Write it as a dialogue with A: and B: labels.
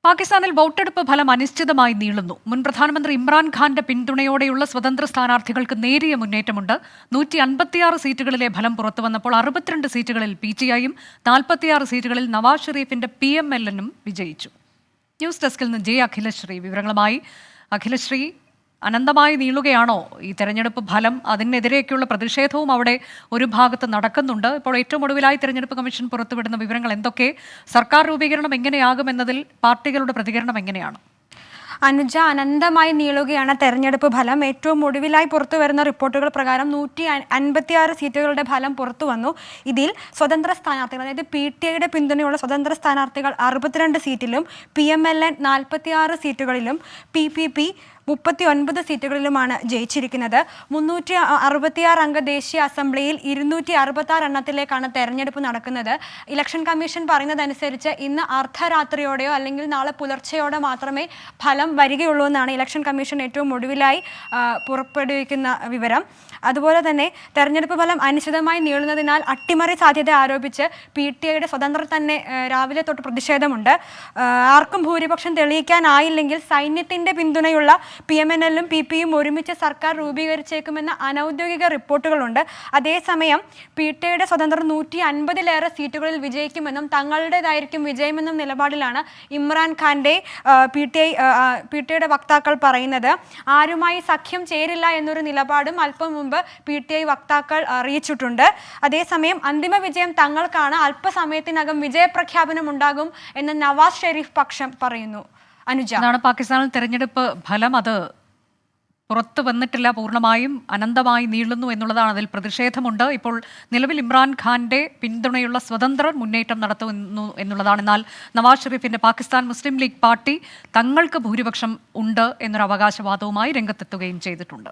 A: പാകിസ്ഥാനിൽ വോട്ടെടുപ്പ് ഫലം അനിശ്ചിതമായി നീളുന്നു. മുൻ പ്രധാനമന്ത്രി ഇമ്രാൻഖാന്റെ പിന്തുണയോടെയുള്ള സ്വതന്ത്ര സ്ഥാനാർത്ഥികൾക്ക് നേരിയ മുന്നേറ്റമുണ്ട്. 156 സീറ്റുകളിലെ ഫലം പുറത്തുവന്നപ്പോൾ 62 സീറ്റുകളിൽ PTIയും 46 സീറ്റുകളിൽ നവാസ് ഷെരീഫിന്റെ PMLനും വിജയിച്ചു. ന്യൂസ് ഡെസ്കിൽ നിന്ന് അഖിലശ്രീ വിവരങ്ങളുമായി. അഖിലശ്രീ, അനന്തമായി നീളുകയാണോ ഈ തെരഞ്ഞെടുപ്പ് ഫലം? അതിനെതിരെയൊക്കെയുള്ള പ്രതിഷേധവും അവിടെ ഒരു ഭാഗത്ത് നടക്കുന്നുണ്ട്. ഇപ്പോൾ ഏറ്റവും ഒടുവിലായി തെരഞ്ഞെടുപ്പ് കമ്മീഷൻ പുറത്തുവിടുന്ന വിവരങ്ങൾ എന്തൊക്കെ? സർക്കാർ രൂപീകരണം എങ്ങനെയാകുമെന്നതിൽ പാർട്ടികളുടെ പ്രതികരണം എങ്ങനെയാണ്?
B: അനുജ, അനന്തമായി നീളുകയാണ് തെരഞ്ഞെടുപ്പ് ഫലം. ഏറ്റവും ഒടുവിലായി പുറത്തുവരുന്ന റിപ്പോർട്ടുകൾ പ്രകാരം 156 സീറ്റുകളുടെ ഫലം പുറത്തു വന്നു. ഇതിൽ സ്വതന്ത്ര സ്ഥാനാർത്ഥികൾ, അതായത് PTIയുടെ പിന്തുണയുള്ള സ്വതന്ത്ര സ്ഥാനാർത്ഥികൾ 62 സീറ്റിലും PMLN 46 സീറ്റുകളിലും PPP 39 സീറ്റുകളിലുമാണ് ജയിച്ചിരിക്കുന്നത്. 366 അംഗ ദേശീയ അസംബ്ലിയിൽ 266 എണ്ണത്തിലേക്കാണ് തെരഞ്ഞെടുപ്പ് നടക്കുന്നത്. ഇലക്ഷൻ കമ്മീഷൻ പറയുന്നതനുസരിച്ച് ഇന്ന് അർദ്ധരാത്രിയോടെയോ അല്ലെങ്കിൽ നാളെ പുലർച്ചെയോടെ മാത്രമേ ഫലം വരികയുള്ളൂ എന്നാണ് ഇലക്ഷൻ കമ്മീഷൻ ഏറ്റവും ഒടുവിലായി പുറപ്പെടുവിക്കുന്ന വിവരം. അതുപോലെ തന്നെ തെരഞ്ഞെടുപ്പ് ഫലം അനിശ്ചിതമായി നീളുന്നതിനാൽ അട്ടിമറി സാധ്യത ആരോപിച്ച് PTIയുടെ സ്വതന്ത്രർ തന്നെ രാവിലെ തൊട്ട് പ്രതിഷേധമുണ്ട്. ആർക്കും ഭൂരിപക്ഷം തെളിയിക്കാനായില്ലെങ്കിൽ സൈന്യത്തിൻ്റെ പിന്തുണയുള്ള PMLനും PPയും ഒരുമിച്ച് സർക്കാർ രൂപീകരിച്ചേക്കുമെന്ന അനൗദ്യോഗിക റിപ്പോർട്ടുകളുണ്ട്. അതേസമയം PTIയുടെ സ്വതന്ത്രർ 150-ലേറെ സീറ്റുകളിൽ വിജയിക്കുമെന്നും തങ്ങളുടേതായിരിക്കും വിജയമെന്നും നിലപാടിലാണ് ഇമ്രാൻഖാന്റെ PTIയുടെ വക്താക്കൾ പറയുന്നത്. ആരുമായി സഖ്യം ചേരില്ല എന്നൊരു നിലപാടും അല്പം മുമ്പ് PTI വക്താക്കൾ അറിയിച്ചിട്ടുണ്ട്. അതേസമയം അന്തിമ വിജയം തങ്ങൾക്കാണ്, അല്പസമയത്തിനകം വിജയപ്രഖ്യാപനം ഉണ്ടാകും എന്ന് നവാസ് ഷെരീഫ് പക്ഷം പറയുന്നു. അനുജ,
A: അതാണ് പാകിസ്ഥാനിൽ തെരഞ്ഞെടുപ്പ് ഫലം. അത് പുറത്തു വന്നിട്ടില്ല, പൂർണ്ണമായും അനന്തമായി നീളുന്നു എന്നുള്ളതാണ്. അതിൽ പ്രതിഷേധമുണ്ട്. ഇപ്പോൾ നിലവിൽ ഇമ്രാൻഖാന്റെ പിന്തുണയുള്ള സ്വതന്ത്രർ മുന്നേറ്റം നടത്തുന്നു എന്നുള്ളതാണ്. എന്നാൽ നവാസ് ഷെരീഫിന്റെ പാകിസ്ഥാൻ മുസ്ലിം ലീഗ് പാർട്ടി തങ്ങൾക്ക് ഭൂരിപക്ഷം ഉണ്ട് എന്നൊരു അവകാശവാദവുമായി രംഗത്തെത്തുകയും ചെയ്തിട്ടുണ്ട്.